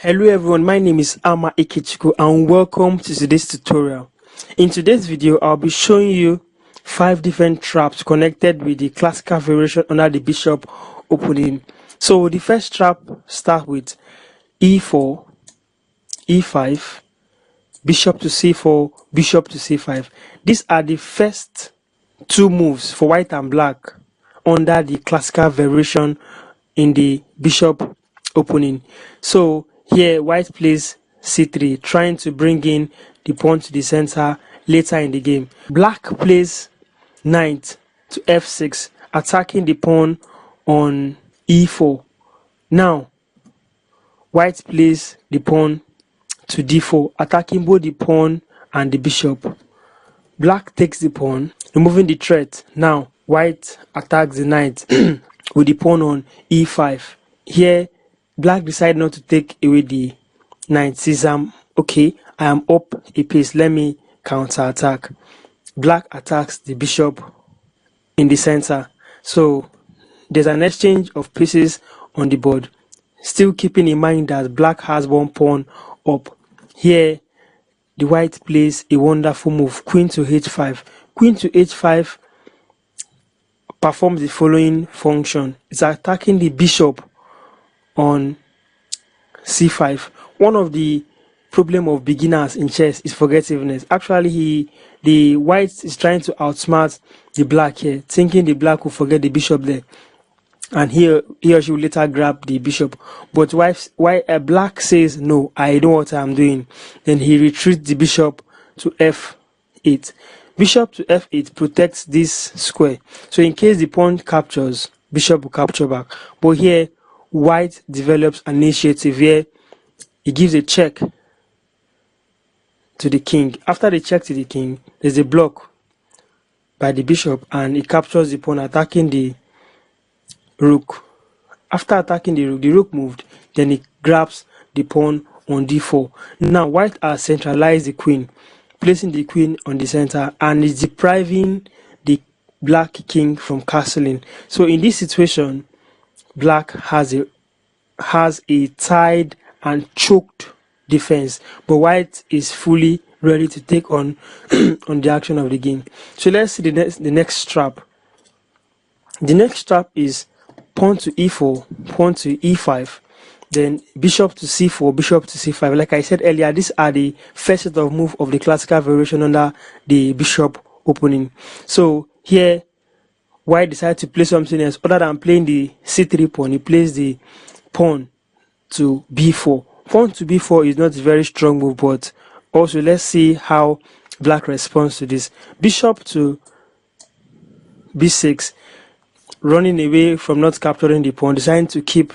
Hello everyone, my name is Ama Ikechukwu and welcome to today's tutorial. In today's video, I'll be showing you 5 different traps connected with the classical variation under the bishop opening. So the first trap starts with e4, e5, bishop to c4, bishop to c5. These are the first 2 moves for white and black under the classical variation in the bishop opening. So here white plays c3, trying to bring in the pawn to the center later in the game. Black plays knight to f6, attacking the pawn on e4. Now white plays the pawn to d4, attacking both the pawn and the bishop. Black takes the pawn, removing the threat. Now white attacks the knight with the pawn on e5. Here black decide not to take away the knight, says I am up a piece, let me counter attack. Black attacks the bishop in the center. So there's an exchange of pieces on the board, still keeping in mind that black has one pawn up. Here the white plays a wonderful move, queen to h5. Queen to h5 performs the following function. It's attacking the bishop on c5. One of the problem of beginners in chess is forgetfulness. Actually, the white is trying to outsmart the black here, thinking the black will forget the bishop there, and he or she will later grab the bishop. But why black says no, I know what I'm doing. Then he retreats the bishop to f8. Bishop to f8 protects this square, so in case the pawn captures, bishop will capture back. But here white develops an initiative. Here he gives a check to the king. After the check to the king, there's a block by the bishop and he captures the pawn, attacking the rook. After attacking the rook moved, then he grabs the pawn on d4. Now white has centralized the queen, placing the queen on the center, and is depriving the black king from castling. So in this situation, black has a tied and choked defense, but white is fully ready to take on on the action of the game. So let's see the next trap. The next trap is pawn to e4, pawn to e5, then bishop to c4, bishop to c5. Like I said earlier, these are the first set of moves of the classical variation under the bishop opening. So here white decides to play something else other than playing the c3 pawn. He plays the pawn to b4. Pawn to b4 is not a very strong move, but also let's see how black responds to this. Bishop to b6, running away from not capturing the pawn, deciding to keep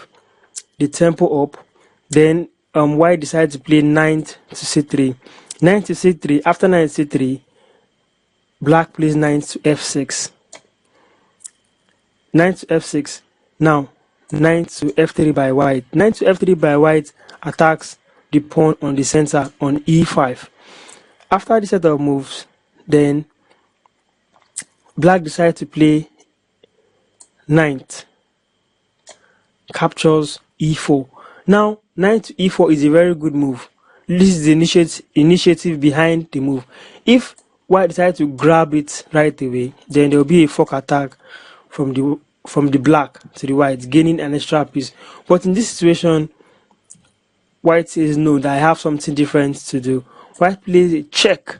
the tempo up. Then white decides to play knight to c3. Knight to c3. After knight to c3, black plays knight to f6. Knight to f6. Now knight to f3 by white. Knight to f3 by white attacks the pawn on the center on e5. After this set of moves, then black decides to play knight, captures e4. Now knight to e4 is a very good move. This is the initiative behind the move. If white decides to grab it right away, then there will be a fork attack from the black to the white, gaining an extra piece. But in this situation, white says no, that I have something different to do. White plays a check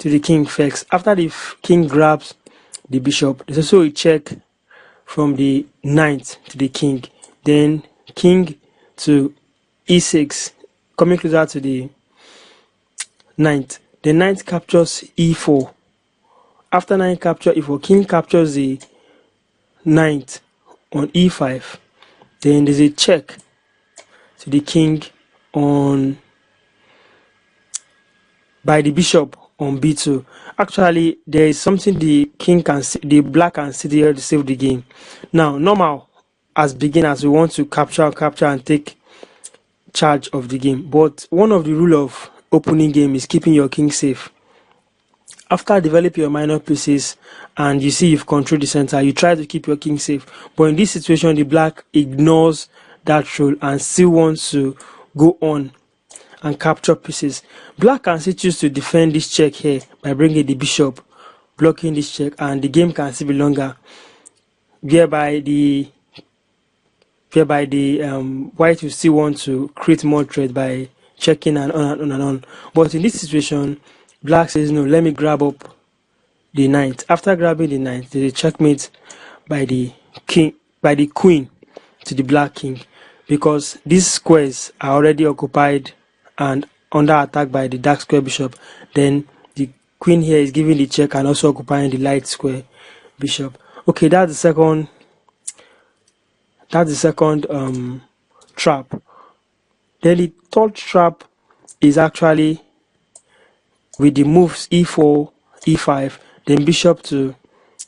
to the king first. After the king grabs the bishop, there's also a check from the knight to the king. Then king to e6, coming closer to the knight. The knight captures e4. After knight capture e4, king captures the knight on e5. Then there's a check to the king on by the bishop on b2. Actually, there is something the black can see here to save the game. Now, normal as beginners, we want to capture and take charge of the game. But one of the rule of opening game is keeping your king safe. After developing your minor pieces and you see you've controlled the center, you try to keep your king safe. But in this situation, the black ignores that role and still want to go on and capture pieces. Black can still choose to defend this check here by bringing the bishop, blocking this check, and the game can still be longer, whereby the white will still want to create more threat by checking and on and on and on. But in this situation, black says no, let me grab up the knight. After grabbing the knight, there's a checkmate by the queen to the black king, because these squares are already occupied and under attack by the dark square bishop. Then the queen here is giving the check and also occupying the light square bishop. Okay, that's the second trap. Then the third trap is actually with the moves e4, e5, then bishop to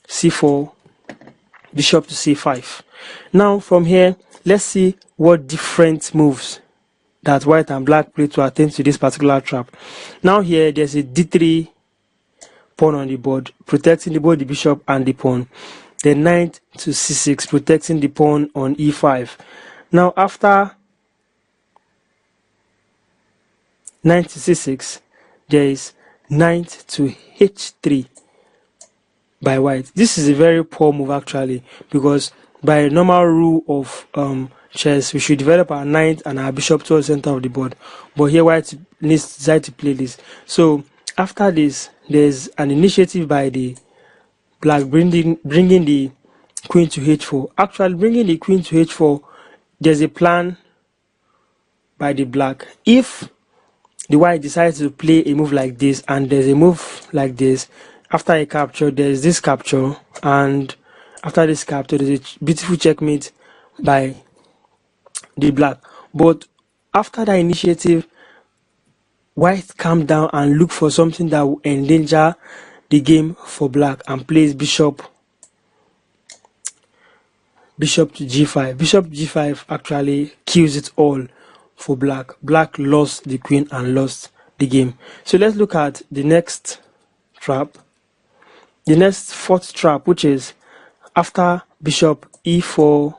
c4, bishop to c5. Now from here, let's see what different moves that white and black play to attend to this particular trap. Now here there's a d3 pawn on the board, protecting both the bishop and the pawn. Then knight to c6, protecting the pawn on e5. Now after knight to c6, there is knight to h3 by white. This is a very poor move actually, because by normal rule of chess, we should develop our knight and our bishop towards the center of the board. But here white needs to decide to play this. So after this, there's an initiative by the black bringing the queen to h4. Actually, bringing the queen to h4, there's a plan by the black. If the white decides to play a move like this, and there's a move like this, after a capture, there's this capture, and after this capture, there's a beautiful checkmate by the black. But after that initiative, white calm down and look for something that will endanger the game for black and plays bishop to g5. Bishop g5 actually kills it all for black. Black lost the queen and lost the game. So let's look at the next trap, the next fourth trap, which is after bishop e4,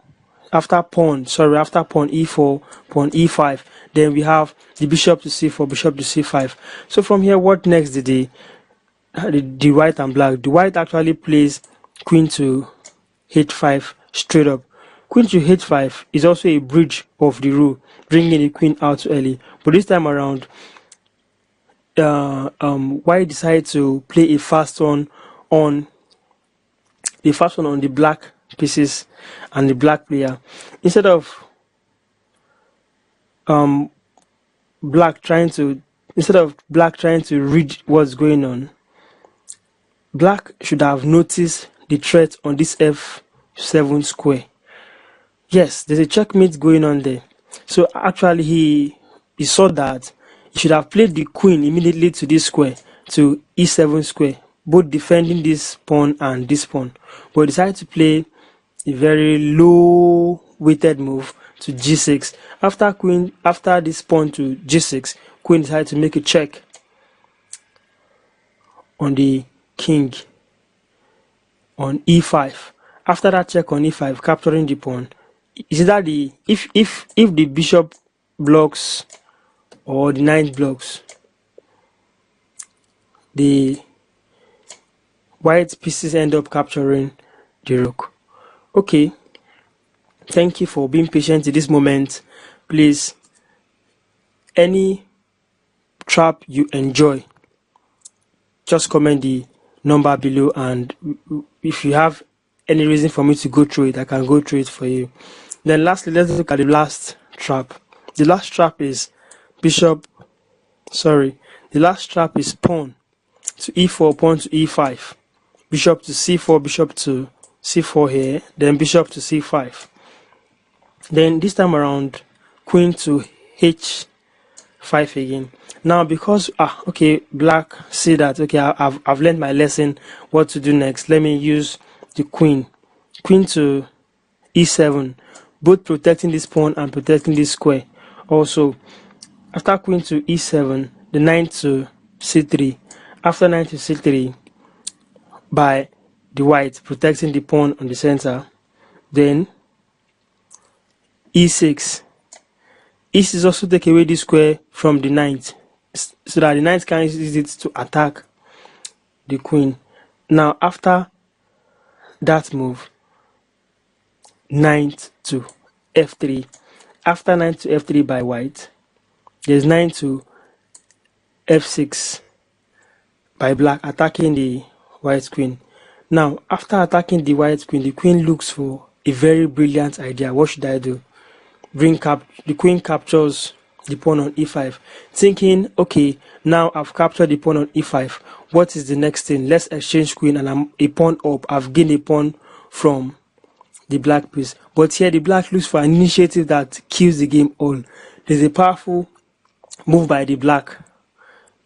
after pawn e4, pawn e5, then we have the bishop to c4, bishop to c5. So from here, what next did the white and black? The white actually plays queen to h5 straight up. Queen to h5 is also a bridge of the rule, bringing the queen out early. But this time around, white decided to play a fast one on the black pieces and the black player, instead of black trying to read what's going on. Black should have noticed the threat on this f7 square. Yes, there's a checkmate going on there. So actually he saw that he should have played the queen immediately to this square, to e7 square, both defending this pawn and this pawn. But he decided to play a very low weighted move to g6. After this pawn to g6, queen decided to make a check on the king on e5. After that check on e5, capturing the pawn, is that if the bishop blocks or the knight blocks, the white pieces end up capturing the rook. Okay, thank you for being patient in this moment. Please, any trap you enjoy, just comment the number below, and if you have any reason for me to go through it, I can go through it for you. Then lastly, let's look at the last trap. The last trap is pawn to e4, pawn to e5, bishop to c4, bishop to c4 here, then bishop to c5. Then this time around, queen to h5 again. Now because black see that I've learned my lesson what to do next. Let me use the queen to e7, both protecting this pawn and protecting this square. Also, after queen to e7, the knight to c3. After knight to c3, by the white protecting the pawn on the center, then e6. e6 also take away the square from the knight, so that the knight can use it to attack the queen. Now after that move, knight to f3. After knight to f3 by white, there's knight to f6 by black, attacking the white queen. Now after attacking the white queen, the queen looks for a very brilliant idea. What should I do? The queen captures the pawn on e5, thinking, okay, now I've captured the pawn on e5. What is the next thing? Let's exchange queen, and I'm a pawn up. I've gained a pawn from the black piece. But here the black looks for an initiative that kills the game all. There's a powerful move by the black.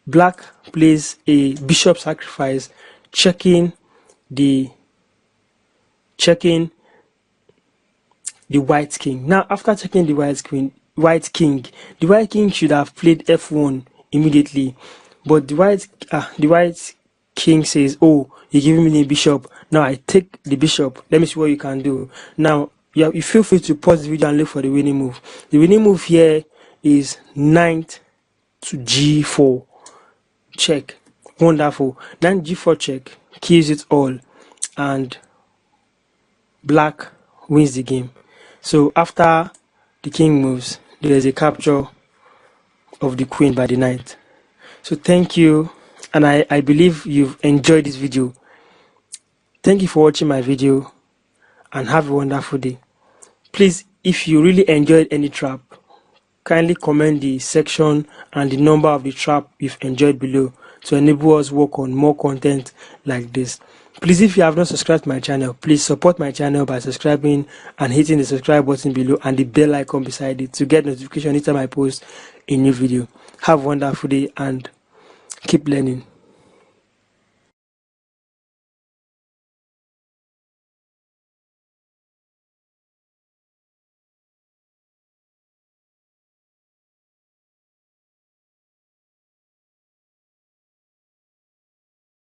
Black plays a bishop sacrifice, checking the white king. Now after checking the white king, the white king should have played f1 immediately, but the white king says, oh, you're giving me the bishop, now I take the bishop, let me see what you can do. Now you feel free to pause the video and look for the winning move. The winning move here is knight to g4 check. Wonderful. Knight g4 check kills it all, and black wins the game. So after the king moves, there is a capture of the queen by the knight. So thank you, and I believe you've enjoyed this video. Thank you for watching my video, and have a wonderful day. Please, if you really enjoyed any trap, kindly comment the section and the number of the trap you've enjoyed below to enable us work on more content like this. Please, if you have not subscribed to my channel, please support my channel by subscribing and hitting the subscribe button below and the bell icon beside it to get notification anytime I post a new video. Have a wonderful day and keep learning.